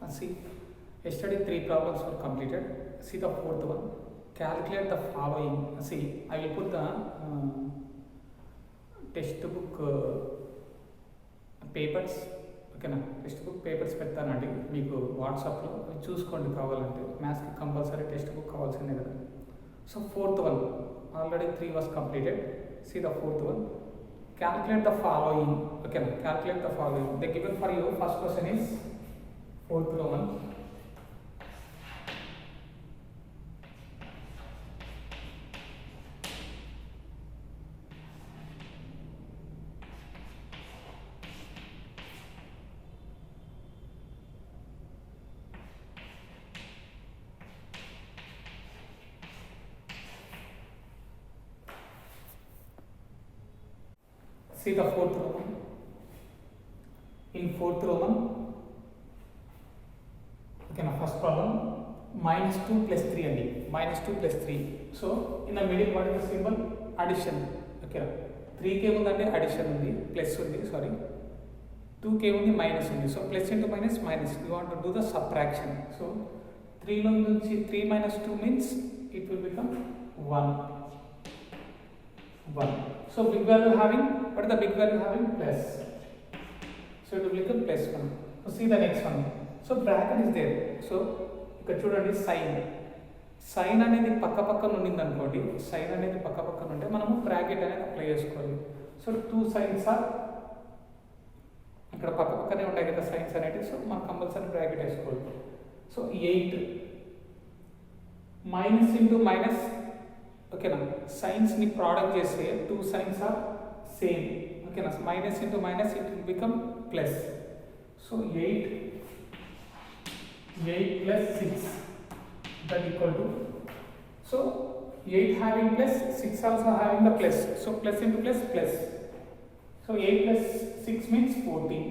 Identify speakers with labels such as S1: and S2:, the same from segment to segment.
S1: See, yesterday 3 problems were completed. See the fourth one. Calculate the following. See, I will put the textbook papers ఓకేనా. Text book papers పెడతానండి మీకు వాట్సాప్లో, చూసుకోండి కావాలంటే. మ్యాథ్స్కి compulsory text book కావాల్సిందే కదా. So fourth one already 3 was completed. See the fourth one. Calculate the following. ఓకేనా, calculate the following. They given for you. First question is fourth one. See the fourth Roman. In fourth Roman, okay, now first problem, -2 plus 3 and -2 plus 3. So in the middle, what is the symbol? Addition. Okay, 3 k ఉంది addition ఉంది, plus ఉంది, sorry. 2 k ఉంది, minus ఉంది. So plus into minus minus. You want to do the subtraction. So 3 లో నుంచి 3 minus 2 means it will become 1. So big value having, what is the big value having? Plus. So it will become plus 1. So see the next one. So bracket is there. So ఇక్కడ చూడండి sign అనేది పక్కన ఉండింది అనుకోండి. Sign అనేది పక్కన ఉంటే మనము బ్రాకెట్ అనేది అప్లై చేసుకోవాలి. సో 2 సైన్స్ ఆర్ ఇక్కడ పక్కనే ఉంటాయి కదా సైన్స్ అనేవి. సో మనం కంపల్సరీ బ్రాకెట్ వేసుకోవాలి. సో 8 మైనస్ ఇంటూ మైనస్, ఓకేనా. సైన్స్ని ప్రోడక్ట్ చేస్తే 2 సైన్స్ ఆర్ సేమ్, ఓకేనా. Minus into minus it will become plus. So 8 plus 6 that equal to, so 8 having plus, 6 also having the plus. So plus into plus plus. So 8 plus 6 means 14.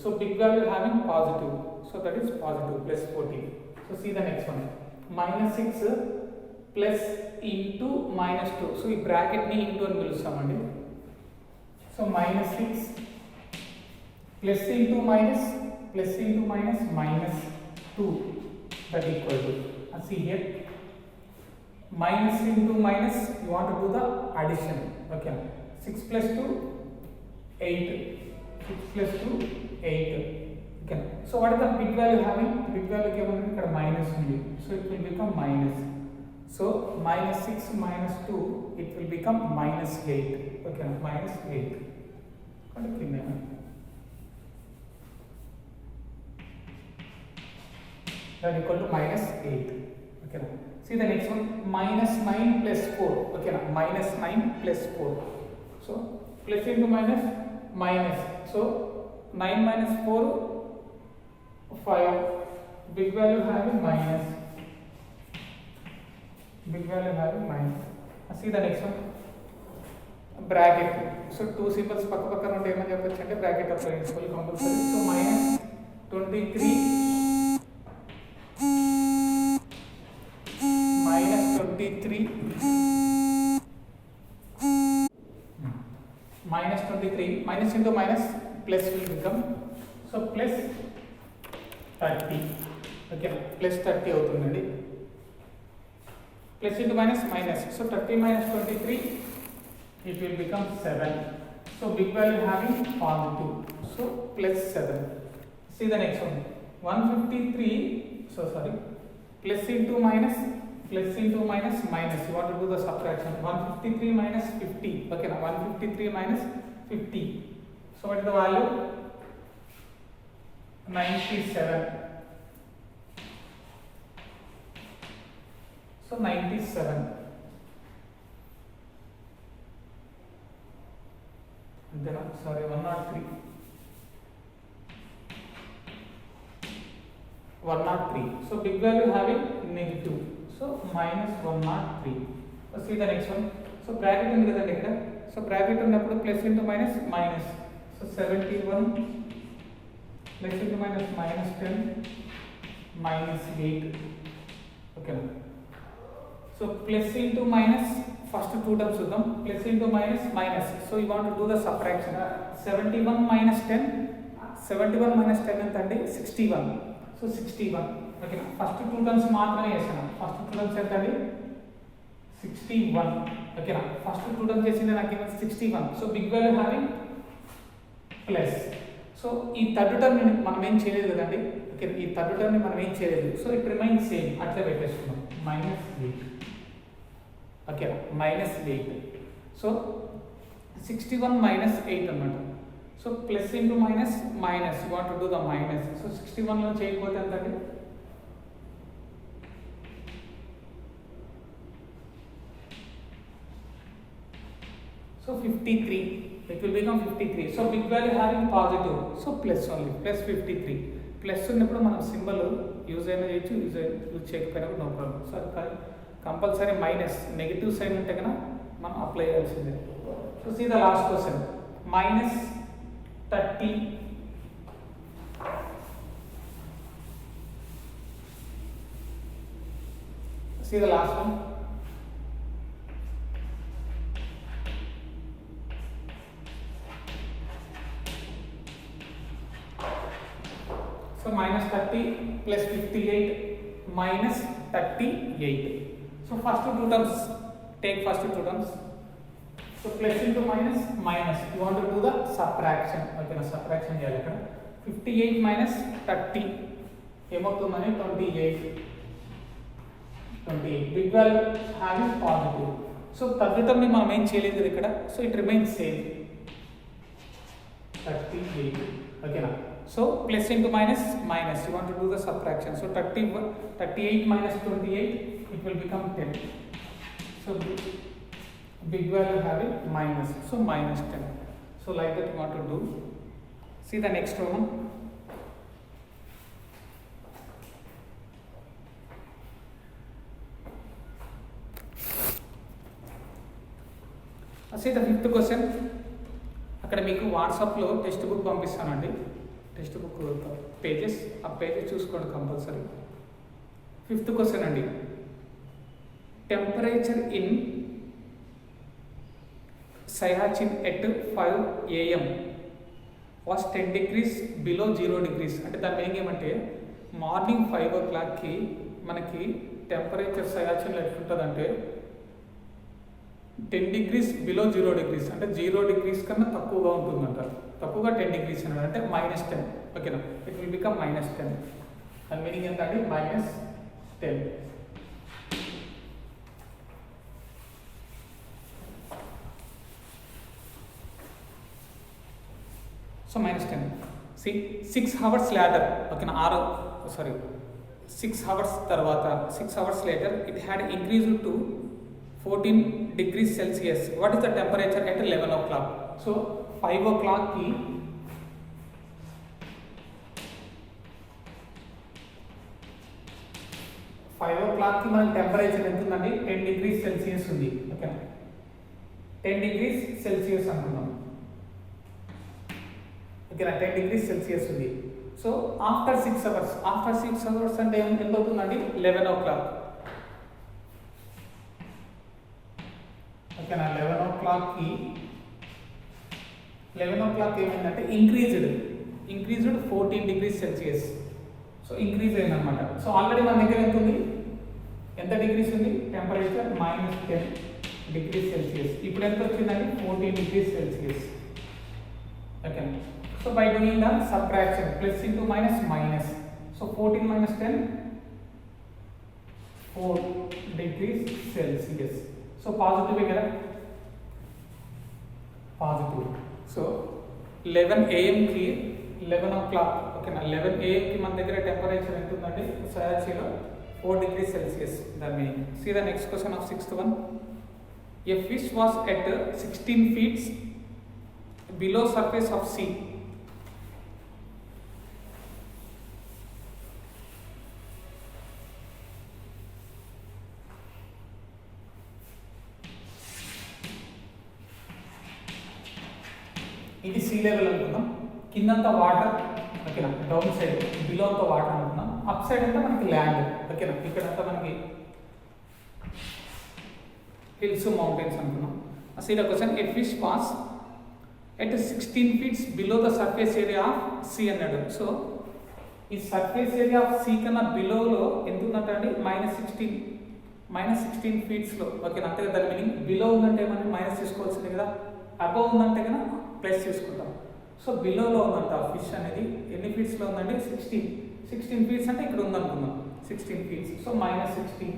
S1: So big value having positive. So that is positive, plus 14. So see the next one. -6 plus into -2. So ఈ bracket ని into అని పిలుస్తామండి. So -6 plus into minus -2 that equal to, see here, minus into minus, you want to do the addition, okay. 6 plus 2 8, 6 plus 2 8, okay. So what is the big value having? Big value given here minus only, so it will become minus. So -6 minus 2, it will become -8, okay, -8. That equal to -8, okay. See the next one, -9 plus 4, okay. -9 plus 4. So plus into minus minus. So 9 minus 4 5. Big value having minus. See the next one, bracket. So 2 symbols పక్కన ఉంటే ఏమని చెప్పొచ్చు అంటే bracket apply చేసుకోవాలి compulsory. So -23 minus into minus plus will become, so plus 30, okay, plus 30 అవుతుందండి. Plus into minus minus, so 30 minus 23 it will become 7. So big value having positive, so plus 7. See the next one, 153, so sorry, plus into minus minus, you want to do the subtraction. 153 minus 50, okay, 153 minus 50. So what is the value? 97. So 97. And then sorry, 103. 103. So big value having negative. So -103. So see the next one. So bracket ఉంది కదండి ఇక్కడ. So bracket ఉన్నప్పుడు plus into minus minus. So 71 plus into minus -10 -8, okay. So plus into minus first 2 terms చూద్దాం. Plus into minus minus. So you want to do the subtraction. 71 minus 10 71 minus 10 ఎంత అండి 61. So 61 ఓకేనా. First two terms మాత్రమే చేసాను. First two terms ఎంత అండి 61 ఓకేనా. First two terms చేసింది నాకు ఏమైనా 61. So big value having plus. So ఈ థర్డ్ టర్మ్ మనం ఏం చేయలేదు కదండి. ఓకే, ఈ థర్డ్ టర్మ్ మనం ఏం చేయలేదు. సో ఇట్ రిమైన్స్ సేమ్, అట్లా పెట్టేసుకున్నాం -8 ఓకేనా, -8. సో 61 -8 అన్నమాట. So plus into minus minus, you want to do the minus. So 61 లో చేయకపోతే ఎంత అండి so 53. It will become 53. So big value having positive. So plus only, plus 53. Plus ఉన్నప్పుడు మనం సింబల్ యూజ్ అయినా చేయొచ్చు, యూజ్ చేయకపోయినా no problem. So compulsory minus negative sign ఉంటే కన్నా మనం అప్లై చేయాల్సిందే. So see the last question -30. See the last one. So -30 plus 58 minus 38. So first two terms, take first two terms. So plus into minus minus. You want to do the subtraction. Okay, na subtraction cheyali ikkada. 58 minus 30 ఏమవుతుందని 28. Big value having positive. So third term ni మనం ఏం చేయలేదు ఇక్కడ. So it remains same. 38. Okay na. So plus into minus minus, you want to do the subtraction. So 38 minus 28, it will become 10. So big value having minus, so -10. So like that you want to do. See the next one. See the fifth question. అక్కడ మీకు వాట్సాప్లో text book పంపిస్తానండి. Text book pages, ఆ pages చూసుకోండి compulsory. Fifth question అండి. Temperature in Siachen at 5 AM was 10 degrees below 0 degrees. అంటే దాని meaning ఏమంటే మార్నింగ్ 5 o'clockకి మనకి టెంపరేచర్ Siachen ఎట్లుంటుందంటే 10 degrees below 0 degrees, అంటే 0 degrees కన్నా తక్కువగా ఉంటుందంట. తక్కువగా 10 degrees అన్నాడు అంటే -10. ఓకేనా, ఇట్ విల్ బికమ్ -10. దాని మీనింగ్ ఎంత అంటే -10. సో -10. See 6 hours later, ఓకేనా, 6 hours తర్వాత 6 hours later it had increased to 14 degrees Celsius. What is the temperature at 11 o'clock? So 5 o'clock ki 5 o'clock ki మన టెంపరేచర్ ఎంత ఉందండి 10 degrees Celsius ఉంది. Okay, 10 degrees Celsius అనుకున్నాం. ఓకేనా, 10 degrees Celsius ఉంది. So after 6 hours అంటే ఎంత అవుతుందండి 11 o'clock. ఓకేనా, 11 o'clock కి 11 o'clock ఏమైందంటే increased 14 degrees Celsius. So increase అయిందనమాట. సో ఆల్రెడీ మన దగ్గర ఎంత ఉంది, ఎంత డిగ్రీస్ ఉంది టెంపరేచర్ -10 degrees Celsius. ఇప్పుడు ఎంత వచ్చిందండి 14 degrees Celsius. Okay, so by doing the subtraction plus into minus minus, so 14 minus 10 4 degrees Celsius. So positive కదా, పాజిటివ్. సో 11 AM కి 11 o'clock, ఓకేనా, 11 AM కి మన దగ్గర టెంపరేచర్ ఎంత ఉందండి Siachen 4 degrees Celsius. దాని meaning. See the next question of 6th one. A fish was at 16 feet below surface of sea. ఇది సీ లెవెల్ అనుకున్నాం, కిందంతా వాటర్, ఓకేనా, డౌన్ సైడ్ బిలో అంతా వాటర్ అనుకున్నాం, అప్ సైడ్ అంతా మనకి ల్యాండ్. ఓకేనా, ఇక్కడంతా మనకి హిల్స్ మౌంటైన్స్ అనుకున్నాం. See the question. A fish was at 16 feet below the surface area of C అన్నాడు. సో ఈ సర్ఫేస్ ఏరియా ఆఫ్ C కన్నా బిలోలో ఎంత ఉందంటే అండి -16 ఫీట్స్లో. ఓకేనా, అంతే కదా దాని మీనింగ్. బిలో ఉందంటే ఏమన్నా మైనస్ తీసుకోవాల్సింది కదా, అబవ్ ఉందంటే కన్నా ప్లస్ తీసుకుంటాం. సో బిలోలో ఉందంట ఫిష్ అనేది. ఎన్ని ఫీట్స్లో ఉందండి? 16 ఫీట్స్ అంటే ఇక్కడ ఉందనుకుందాం 16 ఫీట్స్. సో -16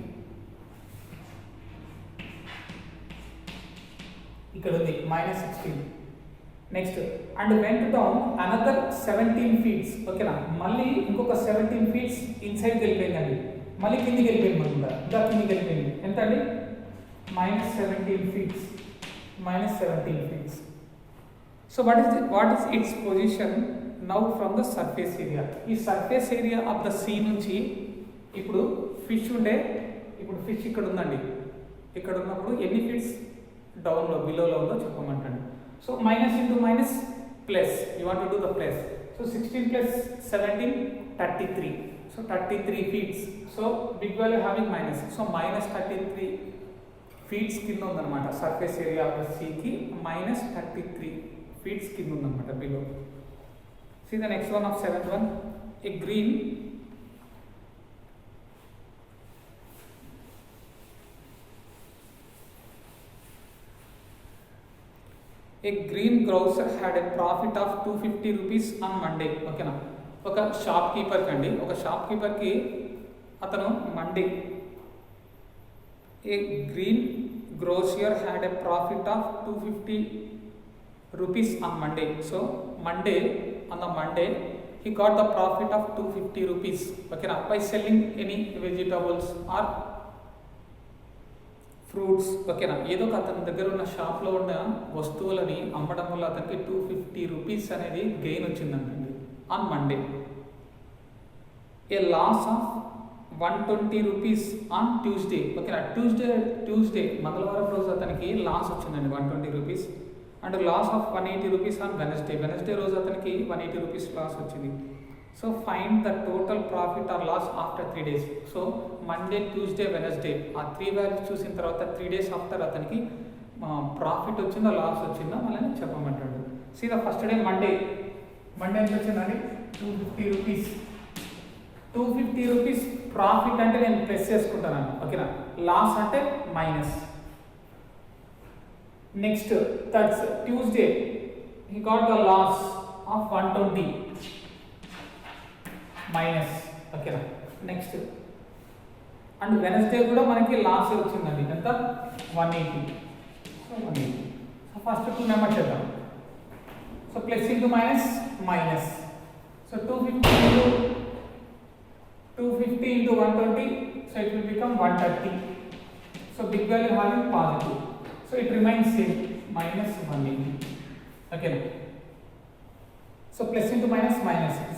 S1: ఇక్కడ ఉంది -16. Next and went down another 17 feets. ఓకేనా, మళ్ళీ ఇంకొక 17 ఫీట్స్ ఇన్సైడ్కి వెళ్ళిపోయిందండి. మళ్ళీ కిందికి వెళ్ళిపోయింది మనకు, ఇంకా కిందికి వెళ్ళిపోయింది. ఎంత అండి? -17 feets. So what is its position now from the surface area? ఈ surface area of the sea నుంచి ఇప్పుడు ఫిష్ ఇక్కడ ఉందండి. ఇక్కడ ఉన్నప్పుడు ఎన్ని ఫీట్స్ డౌన్లో బిలోలో ఉందో చెప్పమంటండి. So minus into minus plus, you want to do the plus. So 16 plus 17 33. So 33 feets. So big value having minus. So -33 feets కింద ఉందన్నమాట సర్ఫేస్ ఏరియా ఆఫ్ ద సీకి. -33 ఫీట్స్ కింద ఉందన్నమాట below. See the next one of 7th one. A green grocer had a profit of 250 rupees on Monday. ఓకేనా, ఒక shop కీపర్కి అతను Monday A green grosser had a profit of 250 rupees on Monday. So Monday he got the profit of 250 rupees. Okay, by selling any vegetables or fruits. ఓకేనా, ఏదో ఒక అతని దగ్గర ఉన్న షాప్లో ఉన్న వస్తువులని అమ్మడం వల్ల అతనికి 250 రూపీస్ అనేది గెయిన్ వచ్చిందండి on Monday. A loss of 120 rupees on Tuesday. ఓకేనా, ట్యూస్డే మంగళవారం రోజు అతనికి లాస్ వచ్చిందండి 120 rupees. And loss of 180 rupees on Wednesday రోజు అతనికి 180 రూపీస్ లాస్ వచ్చింది. So find the total profit or loss after 3 days. So Monday, Tuesday, Wednesday ఆ 3 values చూసిన తర్వాత 3 days ఆఫ్టర్ అతనికి ప్రాఫిట్ వచ్చిందా లాస్ వచ్చిందా మళ్ళీ చెప్పమంటాడు. See the first day Monday ఎంత వచ్చిందండి? 250 రూపీస్. 250 రూపీస్ ప్రాఫిట్ అంటే నేను ప్లస్ చేసుకుంటాను. ఓకేనా, లాస్ అంటే minus. Next that's Tuesday he got the loss of 120 minus. ఓకేనా, నెక్స్ట్ అండ్ వెనస్డే కూడా మనకి లాస్ వచ్చిందండి ఎంత? 180. సో 180. సో ఫస్ట్ 2 నెంబర్ చేద్దాం. So plus into minus. So 250 into 120. So it will become 130. So big value having positive. So it remains same -180. ఓకేనా, so plus into minus.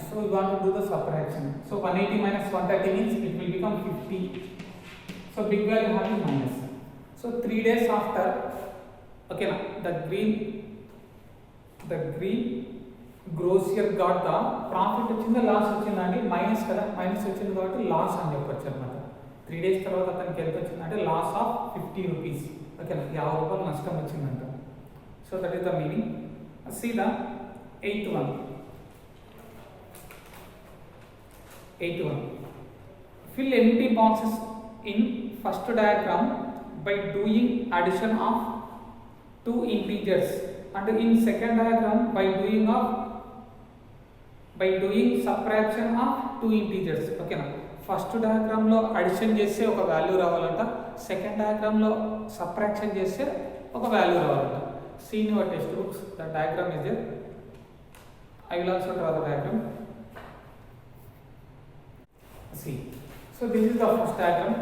S1: So we want to do the subtraction. So 180 minus 130 means it will become 50. So big value having minus. So 3 days after, okay na, the green grocer got the profit వచ్చిందా loss వచ్చిందా అండి? Minus కదా, minus వచ్చింది కాబట్టి loss అని చెప్పొచ్చు అనమాట. 3 days తర్వాత అతనికి ఎంత వచ్చిందంటే లాస్ ఆఫ్ 50 రూపీస్. ఓకేనా, 50 రూపాయలు నష్టం వచ్చిందంట. So that is the meaning. See the 8th one. Fill empty boxes in first diagram by doing addition of 2 integers, and in second diagram by doing subtraction of 2 integers. Okay na, first diagram lo addition చేస్తే ఒక value రావాలంట, second diagram లో subtraction చేస్తే ఒక value రావాలంట. See in your test books the diagram is there. I will also draw the diagram. See, so this is the first diagram.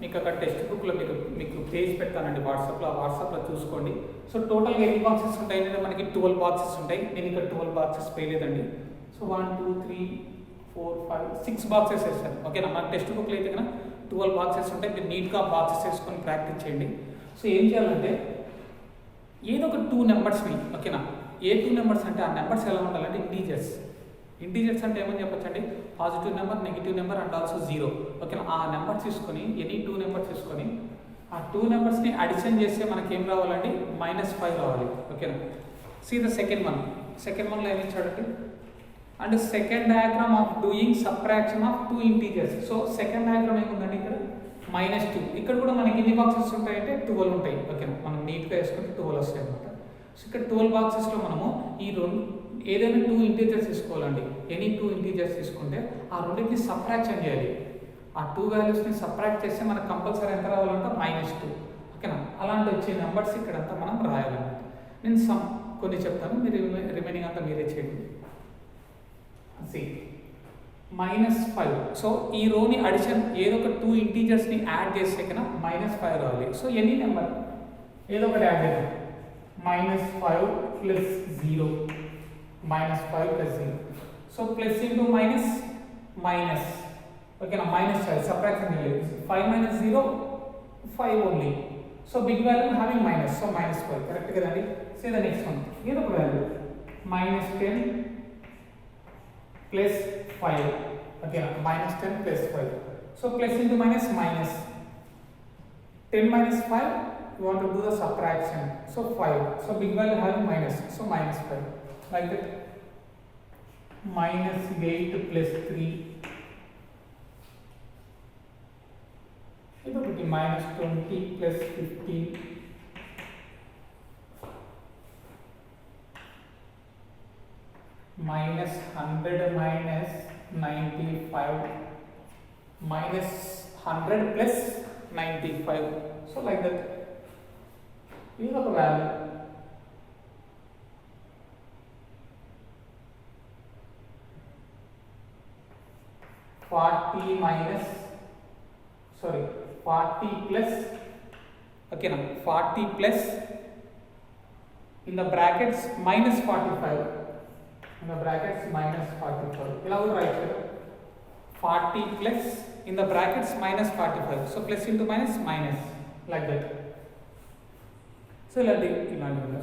S1: మీకు అక్కడ text బుక్లో మీకు page పెడతానండి వాట్సాప్లో చూసుకోండి. సో టోటల్గా ఎన్ని బాక్సెస్ ఉంటాయి అంటే మనకి 12 బాక్సెస్ ఉంటాయి. నేను ఇక్కడ 12 బాక్సెస్ వేయలేదండి. సో 1 2 3 4 5 6 బాక్సెస్ వేస్తాను. ఓకేనా, మన టెక్స్ట్ బుక్లో అయితే కన్నా 12 బాక్సెస్ ఉంటాయి. మీరు నీట్గా బాక్సెస్ వేసుకొని ప్రాక్టీస్ చేయండి. సో ఏం చేయాలంటే ఏదో ఒక 2 నెంబర్స్ని, ఓకేనా, ఏ 2 నెంబర్స్ అంటే ఆ నెంబర్స్ ఎలా ఉండాలంటే ఇంటీజర్స్ అంటే ఏమని చెప్పొచ్చండి? Positive number, negative number and also 0. ఓకేనా, ఆ నెంబర్స్ తీసుకొని ఎనీ 2 నెంబర్స్ తీసుకొని ఆ 2 నెంబర్స్ని అడిషన్ చేస్తే మనకి ఏం రావాలండి? -5 రావాలి. ఓకేనా, See the second one. Second one line is chadante. And second diagram of doing subtraction of two integers. So second diagram ఏముందండి ఇక్కడ -2. ఇక్కడ కూడా మనకి ఎన్ని బాక్సెస్ ఉంటాయంటే 12 ఉంటాయి. ఓకేనా, మనం నీట్గా వేసుకుంటే 12 వస్తాయి అన్నమాట. సో ఇక్కడ 12 బాక్సెస్లో మనము ఈ ఏదైనా 2 ఇంటీజర్స్ తీసుకోవాలండి. ఎనీ 2 ఇంటీజర్స్ తీసుకుంటే ఆ రెండింటిని సబ్ట్రాక్షన్ చేయాలి. ఆ 2 వాల్యూస్ని సబ్ట్రాక్ట్ చేస్తే మనకు కంపల్సరీ ఎంత రావాలంటే -2. ఓకేనా, అలాంటి వచ్చే నెంబర్స్ ఇక్కడంతా మనం రాయాలన్నమాట. నేను కొన్ని చెప్తాను, మీరు రిమైనింగ్ అంతా మీరే చేయండి. -5. సో ఈ రోని అడిషన్ ఏదో ఒక 2 ఇంటీజర్స్ని యాడ్ చేస్తే కన్నా -5 రావాలి. సో ఎనీ నెంబర్ ఏదో ఒకటి యాడ్ చేద్దాం. -5 plus 0, -5 plus 0. So plus into minus minus. ఓకేనా, -5 సబ్ట్రాక్షన్ చేయాలి. 5 minus 0 5 only. So big value having minus, so -5 correct కదండి. సే ద నెక్స్ట్ వన్ ఏదో ఒక value -10 plus 5. Okay, -10 plus 5. So plus into minus minus. 10 minus 5, you want to do the subtraction. So 5. So big value having minus. So -5. Like that. -8 plus 3. It will be -20 plus 15. -100 minus 95 -100 plus 95. So like that. You have a value. -40 plus, okay now 40 plus in the brackets -45. In the brackets -45. ఇలా కూడా right కదా. 40 plus in the brackets -45. So plus into minus minus like that. So ఇలాంటి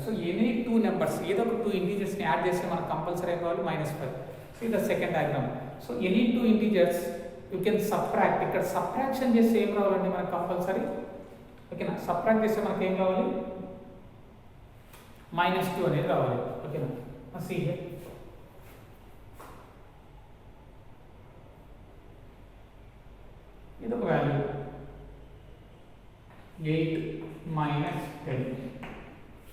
S1: so any 2 numbers ఏదో ఒక 2 ఇంటీజర్స్ని add చేస్తే మనకు compulsory కావాలి -5. So ఇది second diagram. So any 2 integers you can subtract. ఇక్కడ సబ్ట్రాక్షన్ చేస్తే ఏం రావాలండి మనకు కంపల్సరీ. ఓకేనా, సబ్ట్రాక్ట్ చేస్తే మనకి ఏం రావాలి -2 అనేది రావాలి. ఓకేనా, సీ ఇది ఒక వాల్యూ 8 minus 10.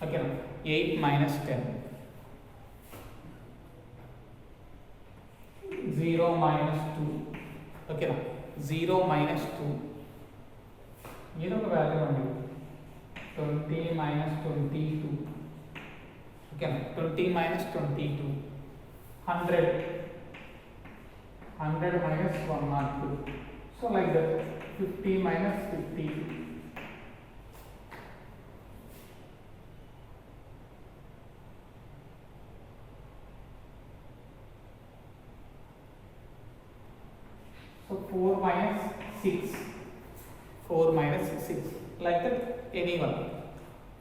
S1: ఓకేనా, 8 minus 10. 0 minus 2. ఓకేనా, 0 minus 2. ఇది ఒక వాల్యూ అండి 20 minus 22. ఓకేనా, 20 minus 22. 100 minus 102. So like that. 50 minus 50. So 4 minus 6. 4 minus 6. Like that, anyone.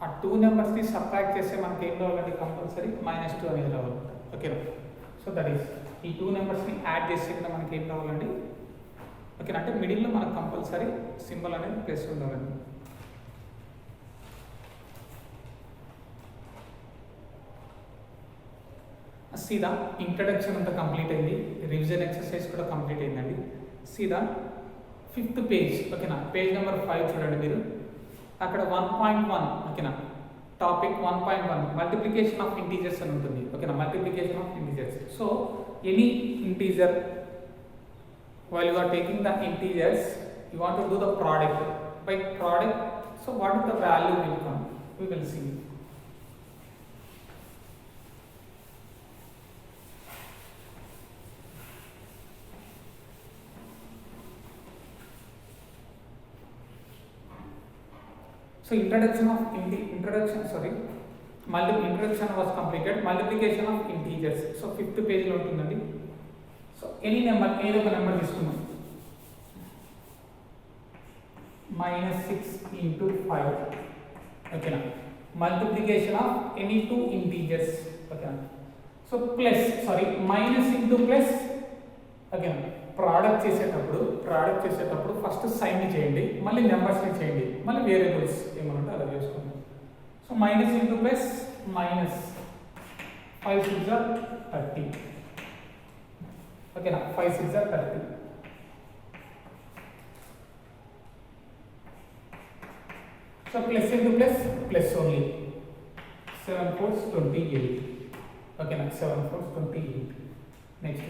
S1: ఆ 2 నెంబర్స్ని సబ్ట్రాక్ట్ చేస్తే మనకి ఏం రావాలంటే కంపల్సరీ -2 అనేది రావాలి. ఓకేనా, సో దట్ ఈస్ ఈ 2 నెంబర్స్ని యాడ్ చేస్తే కూడా మనకి ఏం రావాలండి. ఓకేనా, అంటే మిడిల్లో మనకు కంపల్సరీ సింబల్ అనేది ప్లస్ ఉండాలండి. సీదా ఇంట్రడక్షన్ అంతా కంప్లీట్ అయింది. రివిజన్ ఎక్సర్సైజ్ కూడా కంప్లీట్ అయిందండి. సీదా 5th పేజ్. ఓకేనా, పేజ్ నెంబర్ 5 చూడండి మీరు. అక్కడ 1.1 ఓకేనా, టాపిక్ 1.1 మల్టిప్లికేషన్ ఆఫ్ ఇంటీజర్స్ అని ఉంటుంది. ఓకేనా, multiplication of integers. So any integer while you are taking the integers, you want to do the product. By product, so what is the value will come? We will see. So introduction was completed. Multiplication of integers. So 5th page lo untundandi. So any number ఏదో ఒక number తీసుకుందాం. -6 into 5. ఓకేనా, multiplication of any 2 integers. ఓకేనా, so minus into plus. ఓకేనా, product చేసేటప్పుడు first sign చేయండి, మళ్ళీ నెంబర్స్ని చేయండి, మళ్ళీ వేరియబుల్స్ ఏమన్నా అలా చేసుకోండి. So -into plus 5 6 are 30. Okay, now 5 6 are 30. So plus into plus, plus only. 7 4s 28. Okay, now 7 4s 28. Next.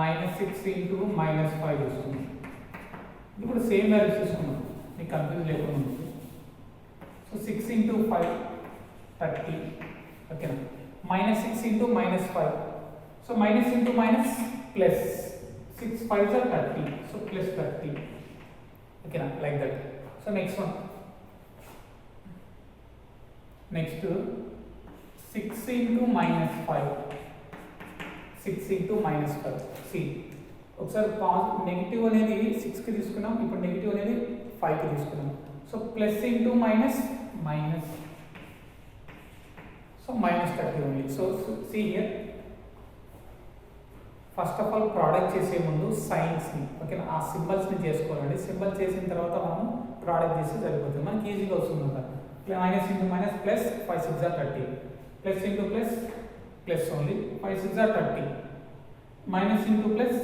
S1: Minus 6 into minus 5 తీసుకున్నాం. ఇప్పుడు సేమ్ వాల్యూస్ తీసుకున్నాం, మీకు కన్ఫ్యూజ్ లేకుండా ఉంటుంది. So 6 into 5 30. ఓకేనా, minus 6 into minus 5. So minus into minus plus 6 5s are 30. So plus 30. Okay, like that. So next one. Next 6 into minus 5. 6 into minus 5. See, ఒకసారి negative అనేది 6 కి తీసుకున్నాం, ఇప్పుడు నెగిటివ్ అనేది 5 కి తీసుకున్నాం. So plus into minus minus, so minus 30 only. So see here, first of all product చేసే ముందు సైన్స్ని, ఓకేనా, ఆ సింబల్స్ని చేసుకోవాలండి. సింబల్ చేసిన తర్వాత మనం ప్రోడక్ట్ చేస్తే సరిపోతుంది, మనకి ఈజీగా వస్తుంది కదా. Minus into minus plus 5 6 are 30, plus into plus plus only 5 6 are 30, minus into plus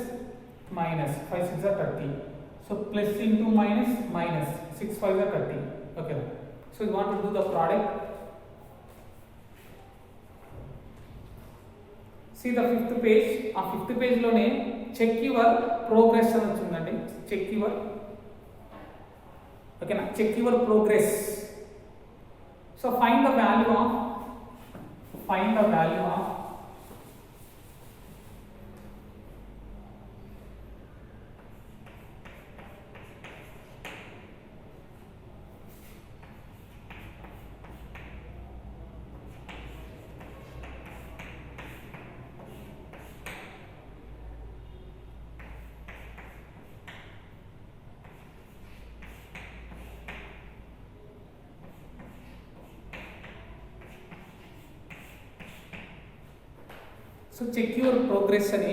S1: minus 5 6 are 30. So plus into minus minus 6 5 are 30. Okay, so you want to do the product. See the fifth page. A fifth page lone check your progress అని వచ్చిందండి. Check your, okay na, check your progress. So find the value of so check your progress అని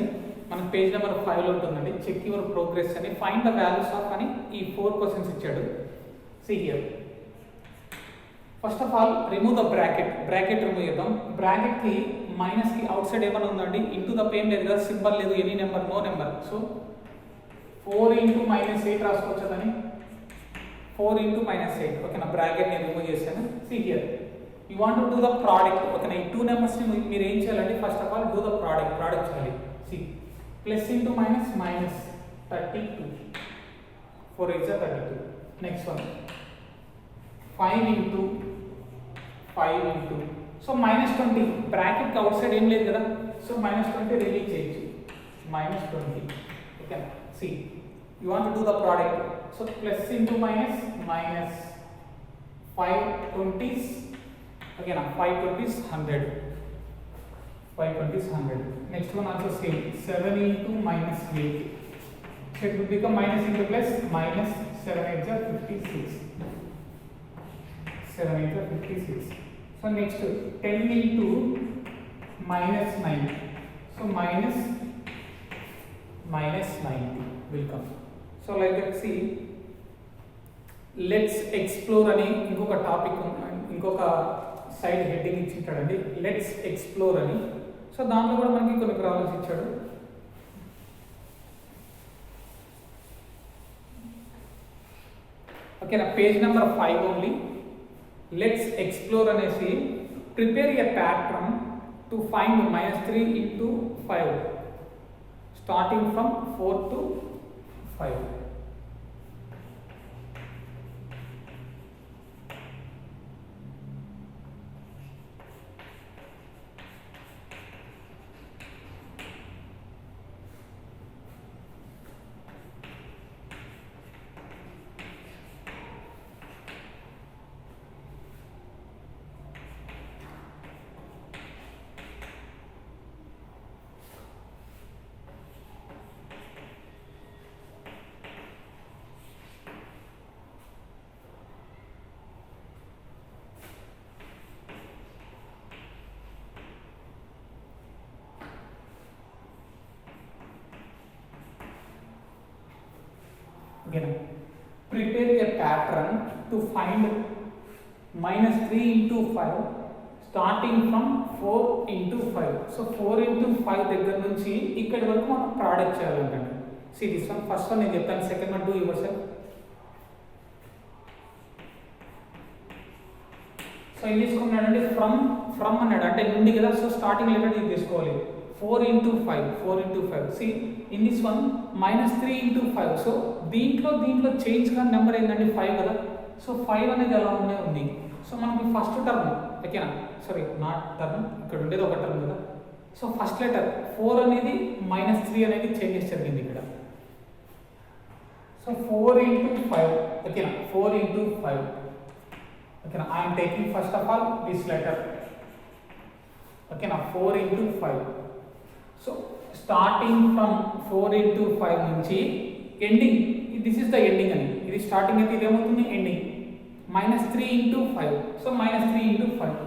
S1: మన page number 5లో ఉంటుందండి. Check your progress అని, find the values of అని ఈ 4 questions ఇచ్చాడు. See here, first of all remove the bracket remove చేద్దాం. బ్రాకెట్కి మైనస్కి అవుట్ సైడ్ ఏమైనా ఉందండి, ఇంటూ ద పేమ్ లేదు కదా, సింబల్ లేదు, any number, no number. So 4 into minus 8 రాసుకోవచ్చు అని, 4 into minus 8. ఓకేనా, బ్రాకెట్ నేను రిమూవ్ చేశాను. See here, you want to do the product. ఓకేనా, ఈ 2 నెంబర్స్ ని మీరు ఏం చేయాలంటే first of all do the product చేయాలి. See plus into minus minus 32, 4 8 are 32. Next one 5 into so minus 20, bracket outside ఏం లేదు కదా, సో మైనస్ 20 రిలీజ్ చేయొచ్చు, మైనస్ 20. ఓకేనా, see you want to do the product. So plus into minus minus 5 20s. Okay, now 5 20s 100. 5 20s 100. Next one also same. 7 into minus 8. So it will become minus into plus, minus 7 8 are 56. 7 8 are 56. So next 10 into minus 9. So minus 90 will come. So like that, see, let's explore అని ఇంకొక topic, ఇంకొక side heading ఇచ్చింటాడండి, let's explore అని. So దాంట్లో కూడా మనకి కొన్ని problems ఇచ్చాడు. ఓకేనా, page number 5 only. Let's explore అనేసి, prepare a pattern to find -3 into 5 starting from 4 to 5. Again, prepare a pattern to find -3 into 5 starting from 4 into 5. So 4 into 5 దగ్గర నుంచి ఇక్కడి వరకు మనం ప్రోడక్ట్ చేయాలంటే see this one first one నేను చెప్తాను, second one do your self. So ఏం తీసుకున్నాడంటే from అన్నాడు అంటే నుండి కదా, సో స్టార్టింగ్ లెటర్ ఇది తీసుకోవాలి 4 into 5. See in this one -3 into 5. So దీంట్లో చేంజ్ కాని నెంబర్ ఏంటంటే 5 కదా, సో 5 అనేది ఎలా ఉంది. సో మనకి ఫస్ట్ టర్మ్ ఓకేనా, సారీ నాట్ టర్మ్, ఇక్కడ ఉండేది ఒక టర్మ్ కదా. సో ఫస్ట్ లెటర్ 4 అనేది -3 అనేది చేంజెస్ జరిగింది ఇక్కడ. సో 4 into 5 ఓకేనా, 4 into 5 ఓకేనా. I'm taking first of all this letter ఓకేనా, 4 into 5. So starting from 4 into 5 నుంచి ending, this is the ending అని, ఇది స్టార్టింగ్ అయితే ఇది ఏమవుతుంది ending. -3 into 5. So -3 into 5.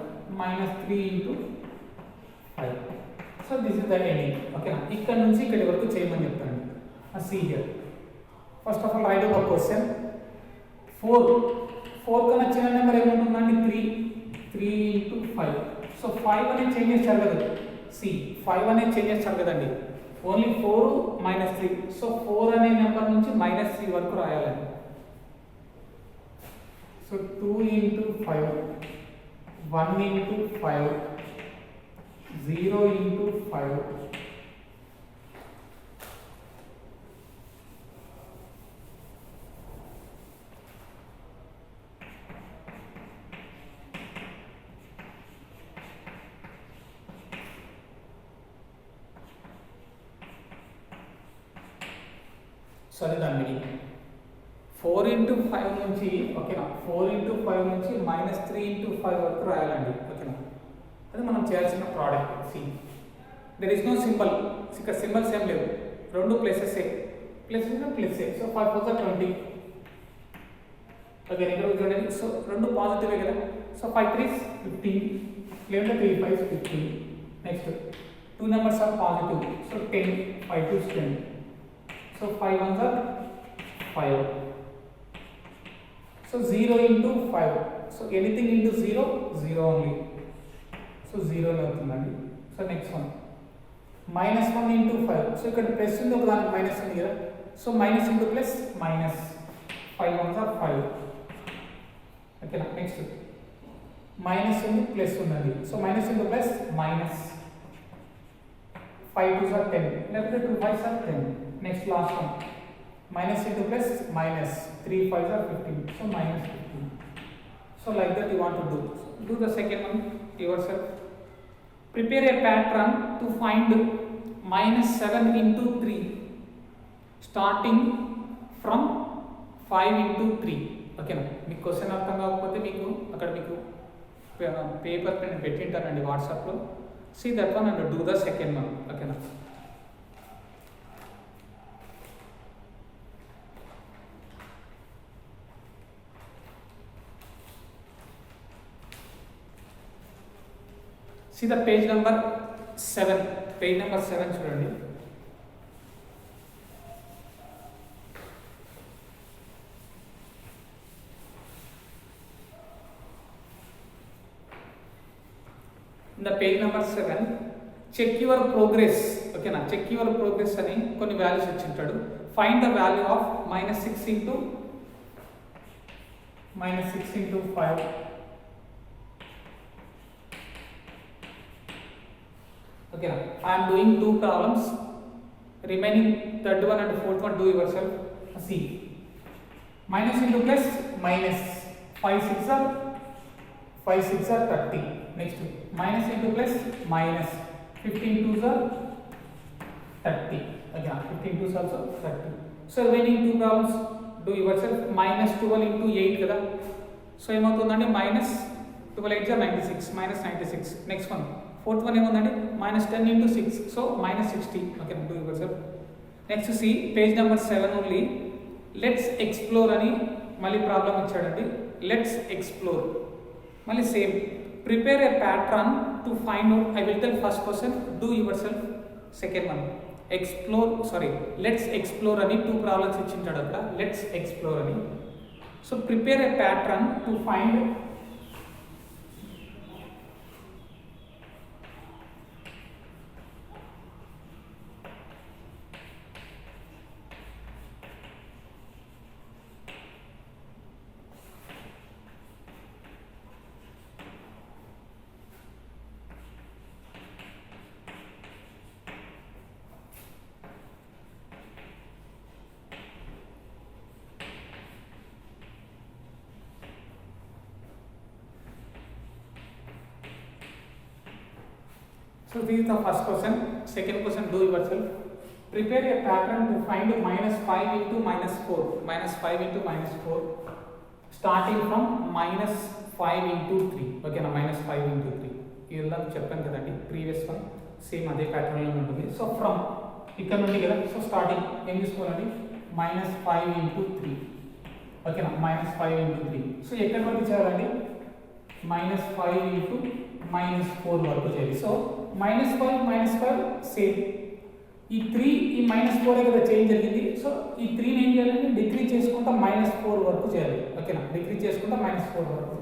S1: So this is the ending ఓకేనా. ఇక్కడ నుంచి ఇక్కడి వరకు చేయమని చెప్తాను. See here first of all write ఒక క్వశ్చన్. 4 కన్నా చిన్న నెంబర్ ఏముంటుందండి 3 into 5. సో 5 అనేది చేంజెస్ జరగదు. సి 5 అనేది చేంజెస్ జరగదండి, ఓన్లీ 4 -3. సో 4 అనే నెంబర్ నుంచి -3 వరకు రాయాలండి. సో 2 into 5, 1 into 5, 0 into 5, సరే దాని మీనింగ్ 4 into 5 నుంచి ఓకేనా, 4 into 5 నుంచి -3 into 5 వరకు రాయాలండి ఓకేనా. అది మనం చేయాల్సిన product. See there is no symbol, ఇక్కడ సింబల్స్ ఏం లేవు, రెండు ప్లేసెస్ ప్లస్. సో 5 4 20 ఓకే, ఇక్కడ చూడండి. సో రెండు పాజిటివే కదా. సో 5 3s 15, లేదా 3 5s 15. Next 2 numbers are positive. So 10, 5 2s 10. So 5 1s are 5. So 0 into 5. So anything into 0, 0 only. So 0 అవుతుందండి. So next one -1 into 5. So ఇక్కడ ప్లస్ ఉంది, ఒక దానికి మైనస్ ఉంది కదా. So minus into plus minus, 5 1s are 5 ఓకేనా. Next minus ఉంది plus ఉన్నది. So minus into plus minus, 5 2s are 10, లేకపోతే 2 5s are 10. Next last one minus into plus minus, 3 5s are 15. So -15. So like that you want to do the second one yourself. Prepare a pattern to find -7 into 3 starting from 5 into 3 ఓకేనా. మీకు question అర్థం కాకపోతే మీకు అక్కడ మీకు paper pen పెట్టింటారండి వాట్సాప్లో. See that one and do the second one ఓకేనా. See the page number 7. Page number 7 చూడండి. In the page number 7, check your progress. ఓకేనా, చెక్ యువర్ ప్రోగ్రెస్ అని కొన్ని వాల్యూస్ ఇచ్చింటాడు. Find the value of -6 into 5. Okay, I am doing 2 problems. Remaining third one and fourth one do yourself. See, minus into plus minus, 5 6 are 30. Next minus into plus minus, 15 2s are 30. Again 15 2s also 30. So remaining 2 problems do yourself. Minus 12 into 8 kada. So ఏమవుతుందంటే minus 12 8s are 96, minus 96. Next one. Fourth one ఏముందండి -10 into 6, so -60. Okay, do yourself. Next see page number 7 only. Let's explore అని మళ్ళీ problem ఇచ్చాడండి. Let's explore మళ్ళీ same. Prepare a pattern to find out. I will tell first question, do yourself second one. Let's explore అని 2 problems ఇచ్చింటాడు అక్కడ. Let's explore అని. So prepare a pattern to find So this is the first question. Second question, do yourself. Prepare a pattern to find minus 5 into minus 4. Minus 5 into minus 4. Starting from minus 5 into 3. Okay, now minus 5 into 3. ఇదంతా చెప్పాను కదండి previous one same అదే ప్యాటర్న్లో ఉంటుంది. So from ఇక్కడ నుండి కదా, so starting ఏం తీసుకోవాలండి మైనస్ 5 ఇంటూ 3. ఓకేనా, మైనస్ 5 ఇంటూ 3. సో ఎక్కడి వరకు చేయాలండి మైనస్ 5 ఇంటూ మైనస్ 4 వరకు చేయాలి. సో మైనస్ 5 సేమ్, ఈ 3 ఈ మైనస్ 4 కదా చేంజ్ జరిగింది. సో ఈ 3ని ఏం చేయాలంటే డిక్రీజ్ చేసుకుంటా మైనస్ 4 వరకు చేయాలి. ఓకేనా, డిక్రీజ్ చేసుకుంటా మైనస్ 4 వరకు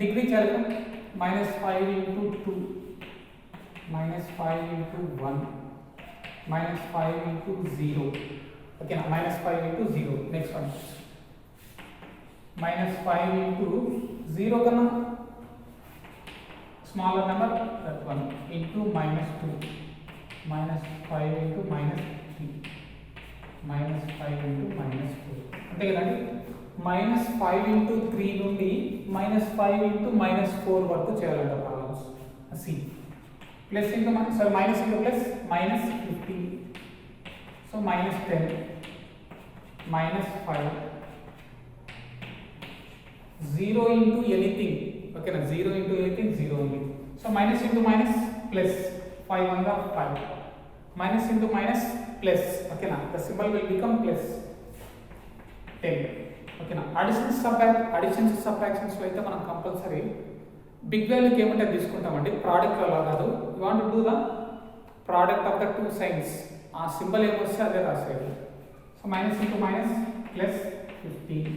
S1: డిగ్రీ చేయాలి. Minus 5 into 2, minus 5 into 1, minus 5 into 0. ఓకేనా, minus 5 into 0. Next one minus 5 into 0 కన్నా smaller number that one into minus 2, minus 5 into minus 3, minus 5 into minus 4. అంతే కదండి. మైనస్ 5 ఇంటూ 3 నుండి మైనస్ 5 ఇంటూ మైనస్ 4 వరకు చేయాలంట problems. See plus into minus, sorry minus into plus minus 15. So minus 10, minus 5, 0 into anything. ఓకేనా, 0 into anything 0 ఉంది. So minus into minus plus 5 1 5, minus into minus plus. ఓకేనా, the symbol will become plus 10. ఓకేనా, additions subtractions లో అయితే మనం compulsory big వాల్యూకి ఏమంటే తీసుకుంటామండి, product అలా కాదు. You want to do the product of the two science. ఆ సింబల్ ఏమొస్తే అదే రాసేది. So minus into minus plus 15,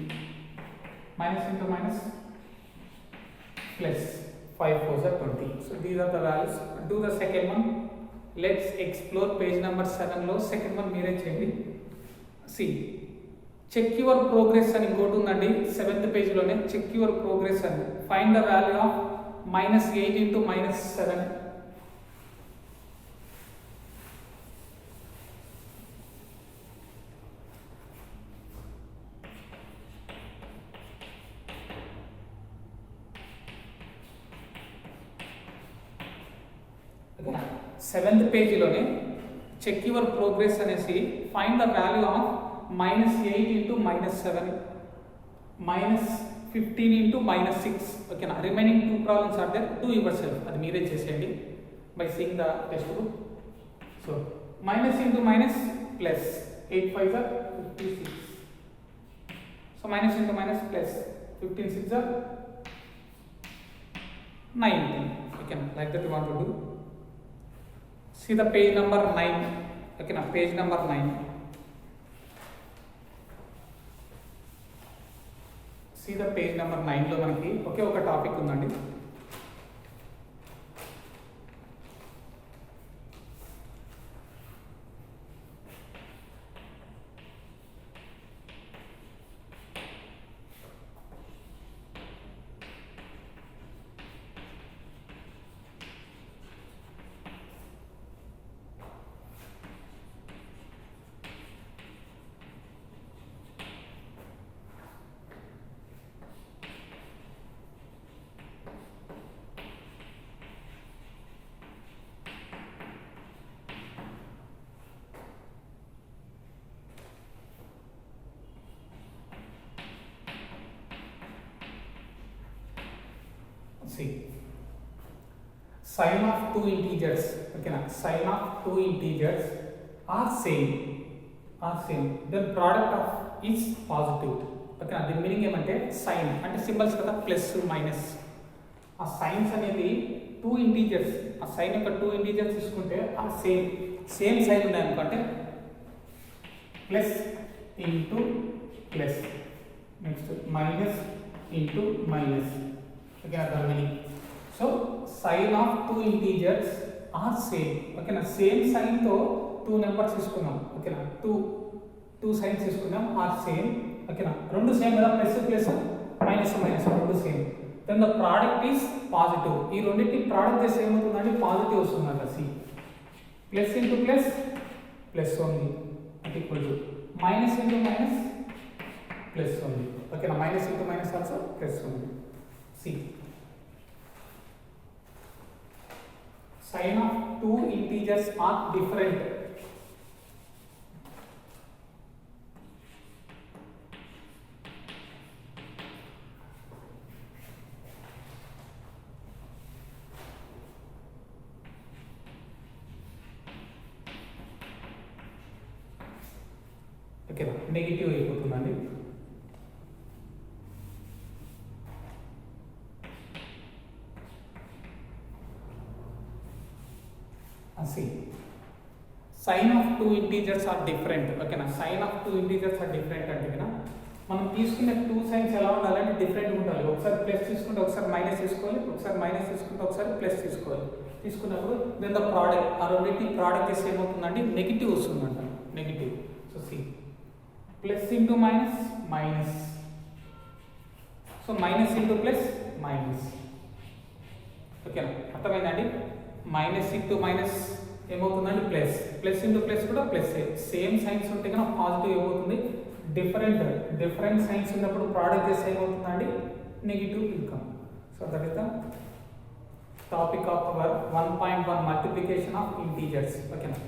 S1: minus into minus plus 5 4 20. So these are the values. Do the second one. Let's explore page number 7 లో second one మీరే చేయండి. C check your progress అని ఇంకోటి ఉందండి 7th పేజ్లోనే. చెక్ యువర్ ప్రోగ్రెస్ అని find the value of minus 8 into minus 7. Seventh పేజీలోనే check your progress అనేసి find the value of minus 8 into minus 7, minus 15 into minus 6. ఓకేనా, remaining 2 problems are there. Do yourself, అది మీరే చేసేయండి by seeing the text book. So minus into minus plus 8 5 are 56. So minus into minus plus 15 6 are 19. ఓకేనా, like that you want to do. See the page number 9. Okay, now page number 9. See the page number 9 లో మనకి ఒకే ఒక topic ఉందండి. See, sign of two integers. Okay, now sign of two integers are same. Then product of is positive. Okay, now the meaning ఏమంటే sign అంటే symbols కదా, plus minus. ఆ science అనేది two integers, ఆ సైన్ యొక్క two integers తీసుకుంటే ఆ same sign ఉన్నాయి అనుకుంటే plus into plus, next minus into minus. Okay, the meaning. So sign of two integers are same. Okay na, same sign తో two numbers తీసుకున్నాం. Okay na, two signs తీసుకున్నాం are same. Okay na, రెండు same కదా, plus plus minus minus రెండు same. then the product is positive. ఈ రెండింటి product చేస్తే ఏమవుతుందంటే పాజిటివ్ వస్తుందంట. See plus into plus plus only అంటే equal to minus into minus plus only. Okay నా, minus into minus also plus only. See sign of two integers are different. Okay, negative అయిపోతుందండి. Sign of two integers are different. ఓకేనా, sign of two integers are different అంటే కదా మనం తీసుకునే two science ఎలా ఉండాలంటే డిఫరెంట్గా ఉండాలి. ఒకసారి ప్లస్ తీసుకుంటే ఒకసారి మైనస్ తీసుకోవాలి, ఒకసారి మైనస్ తీసుకుంటే ఒకసారి ప్లస్ తీసుకోవాలి. తీసుకున్నప్పుడు దెన్ ద ప్రోడక్ట్ ఆ రెండింటి ప్రోడక్ట్ చేస్తే ఏమవుతుందండి నెగిటివ్ వస్తుందంట. Negative. So see plus into minus minus, so minus into plus minus. ఓకేనా, అర్థమైందండి. మైనస్ ఇంటూ మైనస్ ఏమవుతుందండి ప్లస్, ప్లస్ ఇంటూ ప్లస్ కూడా ప్లస్. సేమ్ సైన్స్ ఉంటే కనుక పాజిటివ్ ఏమవుతుంది, డిఫరెంట్ సైన్స్ ఉన్నప్పుడు ప్రోడక్ట్ చేస్తే ఏమవుతుందండి negative income. So that is the topic of our 1.1 multiplication of integers. ఓకేనా.